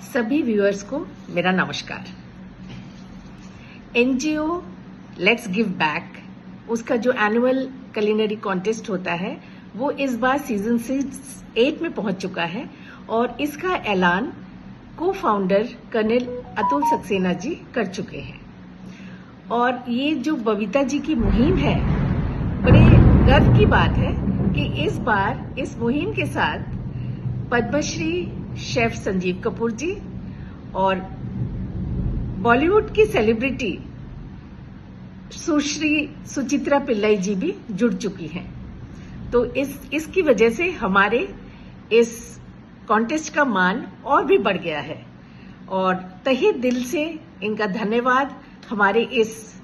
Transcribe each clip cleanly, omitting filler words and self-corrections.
सभी व्यूअर्स को मेरा नमस्कार। एनजीओ लेट्स गिव बैक, उसका जो एनुअल कुलिनरी कॉन्टेस्ट होता है वो इस बार सीजन 8 में पहुंच चुका है और इसका ऐलान को फाउंडर कर्नल अतुल सक्सेना जी कर चुके हैं। और ये जो बबीता जी की मुहिम है, बड़े गर्व की बात है कि इस बार इस मुहिम के साथ पद्मश्री शेफ संजीव कपूर जी और बॉलीवुड की सेलिब्रिटी सुश्री सुचित्रा पिल्लाई जी भी जुड़ चुकी हैं। तो इसकी वजह से हमारे इस कॉन्टेस्ट का मान और भी बढ़ गया है और तहे दिल से इनका धन्यवाद हमारे इस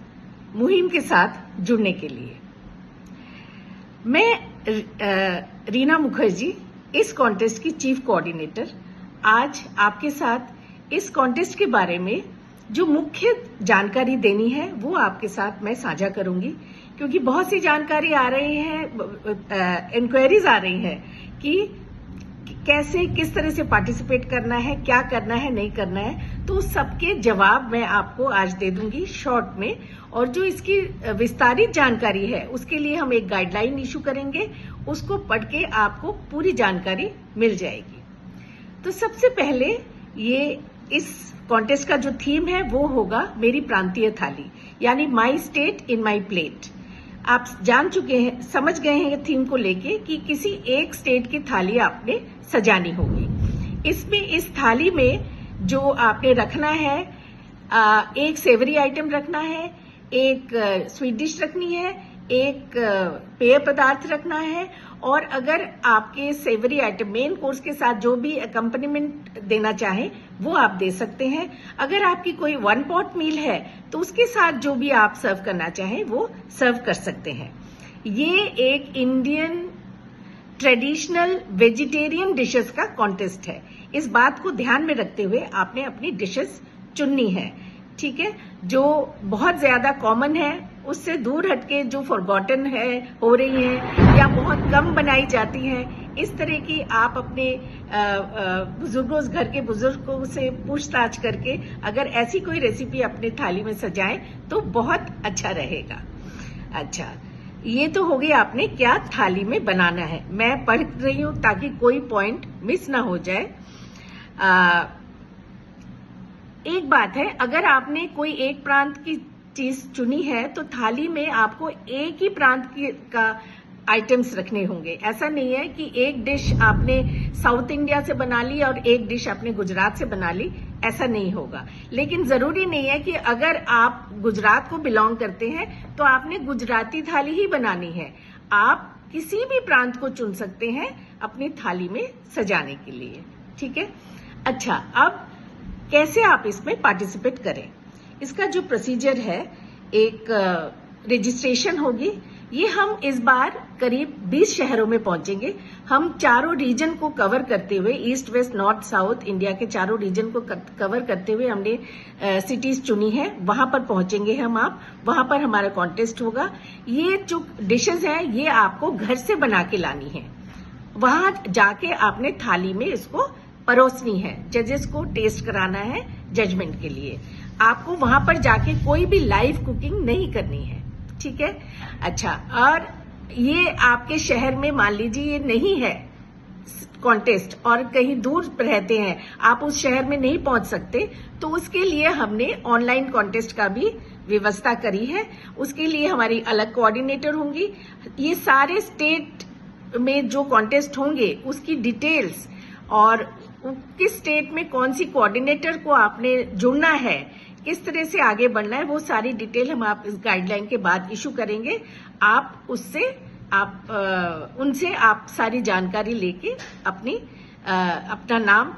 मुहिम के साथ जुड़ने के लिए। मैं रीना मुखर्जी, इस कॉन्टेस्ट की चीफ कोऑर्डिनेटर, आज आपके साथ इस कॉन्टेस्ट के बारे में जो मुख्य जानकारी देनी है वो आपके साथ मैं साझा करूंगी, क्योंकि बहुत सी जानकारी आ रही है, इंक्वायरीज आ रही हैं कि कैसे किस तरह से पार्टिसिपेट करना है, क्या करना है, नहीं करना है। तो सबके जवाब मैं आपको आज दे दूंगी शॉर्ट में। और जो इसकी विस्तारित जानकारी है उसके लिए हम एक गाइडलाइन इशू करेंगे, उसको पढ़ के आपको पूरी जानकारी मिल जाएगी। तो सबसे पहले ये इस कॉन्टेस्ट का जो थीम है वो होगा मेरी प्रांतीय थाली, यानी my state in my plate. आप जान चुके हैं, समझ गए हैं थीम को लेके कि किसी एक स्टेट की थाली आपने सजानी होगी। इसमें इस थाली में जो आपने रखना है, एक सेवरी आइटम रखना है, एक स्वीट डिश रखनी है, एक पेय पदार्थ रखना है, और अगर आपके सेवरी आइटम मेन कोर्स के साथ जो भी अकम्पनीमेंट देना चाहें वो आप दे सकते हैं। अगर आपकी कोई वन पॉट मील है तो उसके साथ जो भी आप सर्व करना चाहें वो सर्व कर सकते हैं। ये एक इंडियन ट्रेडिशनल वेजिटेरियन डिशेस का कॉन्टेस्ट है। इस बात को ध्यान में रखते हुए आपने अपनी डिशेस चुननी है, ठीक है। जो बहुत ज्यादा कॉमन है उससे दूर हटके जो फॉरगॉटन है, हो रही है या बहुत कम बनाई जाती है, इस तरह की आप अपने बुजुर्गों, घर के बुजुर्गों से पूछताछ करके अगर ऐसी कोई रेसिपी अपने थाली में सजाएं तो बहुत अच्छा रहेगा। अच्छा, ये तो हो गई आपने क्या थाली में बनाना है। मैं पढ़ रही हूं ताकि कोई पॉइंट मिस ना हो जाए। एक बात है, अगर आपने कोई एक प्रांत की चीज चुनी है तो थाली में आपको एक ही प्रांत का आइटम्स रखने होंगे। ऐसा नहीं है कि एक डिश आपने साउथ इंडिया से बना ली और एक डिश आपने गुजरात से बना ली, ऐसा नहीं होगा। लेकिन जरूरी नहीं है कि अगर आप गुजरात को बिलोंग करते हैं तो आपने गुजराती थाली ही बनानी है। आप किसी भी प्रांत को चुन सकते हैं अपनी थाली में सजाने के लिए, ठीक है। अच्छा, अब कैसे आप इसमें पार्टिसिपेट करें, इसका जो प्रोसीजर है, एक रजिस्ट्रेशन होगी। ये हम इस बार करीब 20 शहरों में पहुंचेंगे। हम चारों रीजन को कवर करते हुए, east west north south India के चारों रीजन को कवर करते हुए हमने सिटीज चुनी है। वहां पर पहुंचेंगे हम, आप वहां पर हमारा कॉन्टेस्ट होगा। ये जो डिशेज हैं ये आपको घर से बना के लानी है, वहां जाके आपने थाली में इसको परोसनी है, जजेस को टेस्ट कराना है जजमेंट के लिए। आपको वहां पर जाके कोई भी लाइव कुकिंग नहीं करनी है, ठीक है। अच्छा, और ये आपके शहर में मान लीजिए ये नहीं है कॉन्टेस्ट और कहीं दूर रहते हैं, आप उस शहर में नहीं पहुंच सकते, तो उसके लिए हमने ऑनलाइन कॉन्टेस्ट का भी व्यवस्था करी है। उसके लिए हमारी अलग कोऑर्डिनेटर होंगी। ये सारे स्टेट में जो कॉन्टेस्ट होंगे उसकी डिटेल्स और किस स्टेट में कौन सी कोऑर्डिनेटर को आपने जुड़ना है, किस तरह से आगे बढ़ना है, वो सारी डिटेल हम आप इस गाइडलाइन के बाद इशू करेंगे। आप उनसे आप सारी जानकारी लेके अपना नाम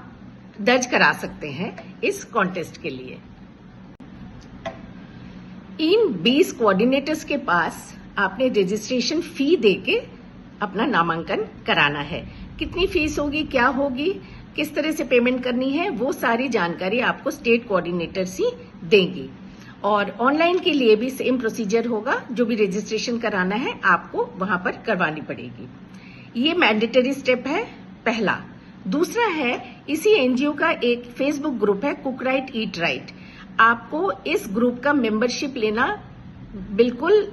दर्ज करा सकते हैं इस कॉन्टेस्ट के लिए। इन 20 कोऑर्डिनेटर्स के पास आपने रजिस्ट्रेशन फी देके अपना नामांकन कराना है। कितनी फीस होगी, क्या होगी, किस तरह से पेमेंट करनी है, वो सारी जानकारी आपको स्टेट कोऑर्डिनेटर्स ही देंगी। और ऑनलाइन के लिए भी सेम प्रोसीजर होगा, जो भी रजिस्ट्रेशन कराना है आपको वहां पर करवानी पड़ेगी। ये मैंडेटरी स्टेप है पहला। दूसरा है इसी एनजीओ का एक फेसबुक ग्रुप है, कुक राइट ईट राइट। आपको इस ग्रुप का मेंबरशिप लेना बिल्कुल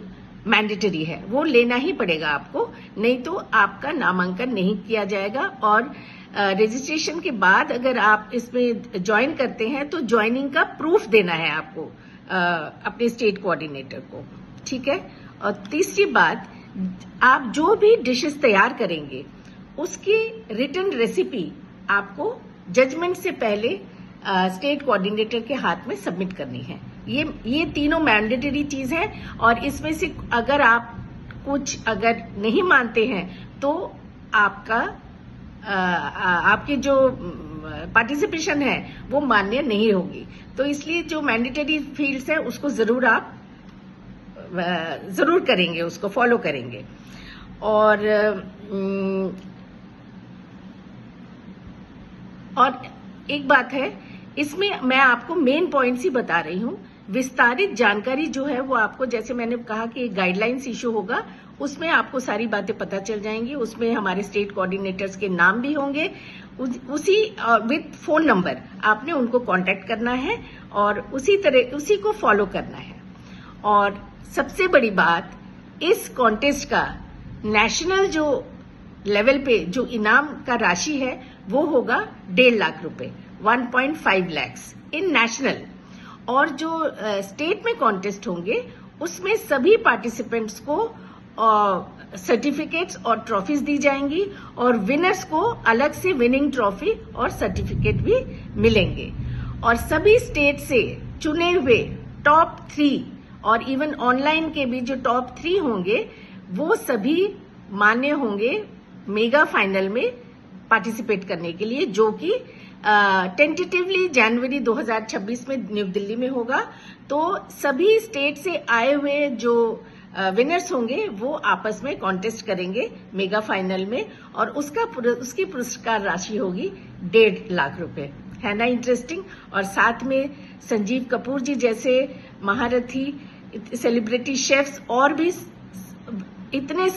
मैंडेटरी है, वो लेना ही पड़ेगा आपको, नहीं तो आपका नामांकन नहीं किया जाएगा। और रजिस्ट्रेशन के बाद अगर आप इसमें ज्वाइन करते हैं तो ज्वाइनिंग का प्रूफ देना है आपको अपने स्टेट कोऑर्डिनेटर को, ठीक है। और तीसरी बात, आप जो भी डिशेस तैयार करेंगे उसकी रिटन रेसिपी आपको जजमेंट से पहले स्टेट कोऑर्डिनेटर के हाथ में सबमिट करनी है। ये तीनों मैंडेटरी चीज है, और इसमें से अगर आप कुछ अगर नहीं मानते हैं तो आपकी जो पार्टिसिपेशन है वो मान्य नहीं होगी। तो इसलिए जो मैंडेटरी फील्ड्स है उसको जरूर आप जरूर करेंगे, उसको फॉलो करेंगे। और एक बात है, इसमें मैं आपको मेन पॉइंट्स ही बता रही हूँ। विस्तारित जानकारी जो है वो आपको, जैसे मैंने कहा कि एक गाइडलाइंस इशू होगा, उसमें आपको सारी बातें पता चल जाएंगी। उसमें हमारे स्टेट कोऑर्डिनेटर्स के नाम भी होंगे, उसी विद फोन नंबर आपने उनको कांटेक्ट करना है और उसी को फॉलो करना है। और सबसे बड़ी बात, इस कॉन्टेस्ट का नेशनल जो लेवल पे जो इनाम का राशि है वो होगा 1.5 लाख रुपए, 1.5 lakhs इन नेशनल। और जो स्टेट में कॉन्टेस्ट होंगे उसमें सभी पार्टिसिपेंट्स को सर्टिफिकेट्स और ट्रॉफीज दी जाएंगी, और विनर्स को अलग से विनिंग ट्रॉफी और सर्टिफिकेट भी मिलेंगे। और सभी स्टेट से चुने हुए टॉप 3 और इवन ऑनलाइन के भी जो टॉप 3 होंगे वो सभी मान्य होंगे मेगा फाइनल में पार्टिसिपेट करने के लिए, जो कि टेंटेटिवली जनवरी 2026 में न्यू दिल्ली में होगा। तो सभी स्टेट से आए हुए जो विनर्स होंगे वो आपस में कॉन्टेस्ट करेंगे मेगा फाइनल में, और उसकी पुरस्कार राशि होगी 1.5 लाख रुपए। है ना इंटरेस्टिंग। और साथ में संजीव कपूर जी जैसे महारथी सेलिब्रिटी शेफ्स और भी इतने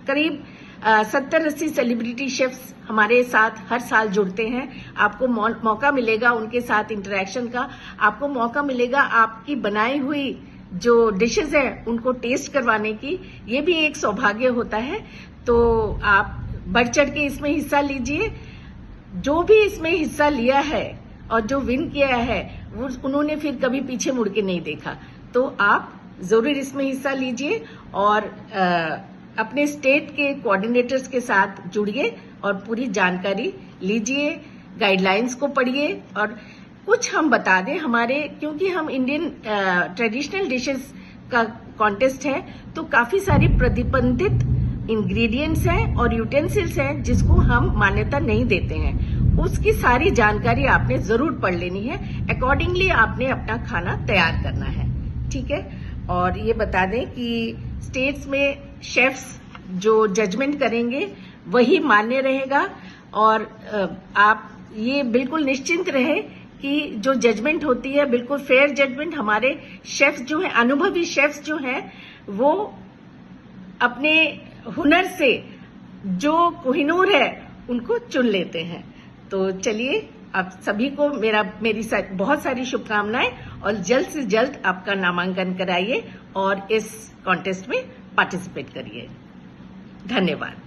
करीब 70-80 सेलिब्रिटी शेफ्स हमारे साथ हर साल जुड़ते हैं। आपको मौका मिलेगा उनके साथ इंटरेक्शन का, आपको मौका मिलेगा आपकी बनाई हुई जो डिशेस है उनको टेस्ट करवाने की। ये भी एक सौभाग्य होता है। तो आप बढ़ चढ़ के इसमें हिस्सा लीजिए। जो भी इसमें हिस्सा लिया है और जो विन किया है वो उन्होंने फिर कभी पीछे मुड़ के नहीं देखा। तो आप जरूर इसमें हिस्सा लीजिए और अपने स्टेट के कोऑर्डिनेटर्स के साथ जुड़िए और पूरी जानकारी लीजिए, गाइडलाइंस को पढ़िए। और कुछ हम बता दें, हमारे क्योंकि हम इंडियन ट्रेडिशनल डिशेस का कॉन्टेस्ट है तो काफी सारी प्रतिबंधित इंग्रेडिएंट्स हैं और यूटेंसिल्स हैं जिसको हम मान्यता नहीं देते हैं। उसकी सारी जानकारी आपने जरूर पढ़ लेनी है। अकॉर्डिंगली आपने अपना खाना तैयार करना है, ठीक है। और ये बता दें कि स्टेट्स में शेफ्स जो जजमेंट करेंगे वही मान्य रहेगा। और आप ये बिल्कुल निश्चिंत रहे कि जो जजमेंट होती है बिल्कुल फेयर जजमेंट। हमारे शेफ्स जो है, अनुभवी शेफ्स जो हैं, वो अपने हुनर से जो कोहिनूर है उनको चुन लेते हैं। तो चलिए, आप सभी को मेरी बहुत सारी शुभकामनाएं, और जल्द से जल्द आपका नामांकन कराइए और इस कॉन्टेस्ट में पार्टिसिपेट करिए। धन्यवाद।